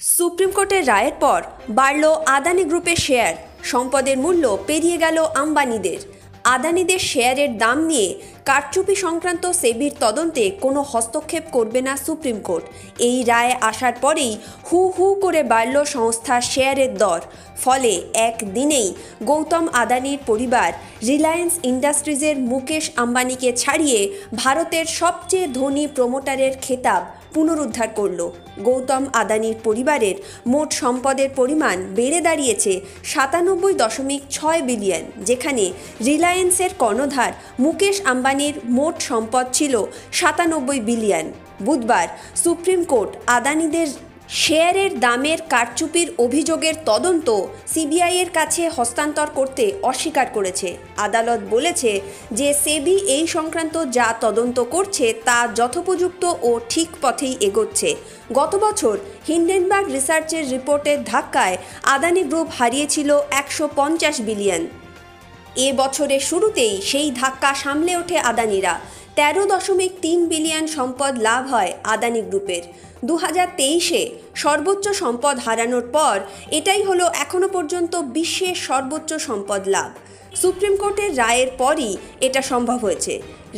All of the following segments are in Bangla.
সুপ্রিম কোর্টের রায়ের পর বাড়ল আদানি গ্রুপের শেয়ার, সম্পদের মূল্য পেরিয়ে গেল আম্বানিদের। আদানিদের শেয়ারের দাম নিয়ে কারচুপি সংক্রান্ত সেবির তদন্তে কোনো হস্তক্ষেপ করবে না সুপ্রিম কোর্ট। এই রায় আসার পরেই হু হু করে বাড়ল সংস্থার শেয়ারের দর। ফলে একদিনেই গৌতম আদানির পরিবার রিলায়েন্স ইন্ডাস্ট্রিজের মুকেশ আম্বানিকে ছাড়িয়ে ভারতের সবচেয়ে ধনী প্রমোটারের খেতাব পুনরুদ্ধার করল। গৌতম আদানির পরিবারের মোট সম্পদের পরিমাণ বেড়ে দাঁড়িয়েছে 97.6 বিলিয়ন, যেখানে রিলায়েন্সের কর্ণধার মুকেশ আম্বানির মোট সম্পদ ছিল 97 বিলিয়ন। বুধবার সুপ্রিম কোর্ট আদানিদের শেয়ারের দামের কারচুপির অভিযোগের তদন্ত সিবিআইয়ের কাছে হস্তান্তর করতে অস্বীকার করেছে। আদালত বলেছে যে সেবি এই সংক্রান্ত যা তদন্ত করছে তা যথোপযুক্ত ও ঠিক পথেই এগোচ্ছে। গত বছর হিন্ডেনবার্গ রিসার্চের রিপোর্টের ধাক্কায় আদানি গ্রুপ হারিয়েছিল 150 বিলিয়ন। এ বছরের শুরুতেই সেই ধাক্কা সামলে ওঠে আদানিরা। 13.3 বিলিয়ন সম্পদ লাভ হয় আদানি গ্রুপের। 2023-এ সর্বোচ্চ সম্পদ হারানোর পর এটাই হলো এখনো পর্যন্ত বিশ্বের সর্বোচ্চ সম্পদ লাভ। সুপ্রিম কোর্টের রায়ের পরই এটা সম্ভব হয়েছে।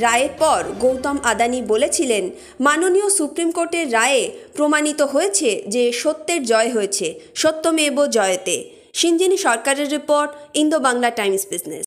রায়ের পর গৌতম আদানি বলেছিলেন, মাননীয় সুপ্রিম কোর্টের রায়ে প্রমাণিত হয়েছে যে সত্যের জয় হয়েছে, সত্যমেব জয়তে। সিঞ্জিনী সরকারের report, Indo Bangla Times business.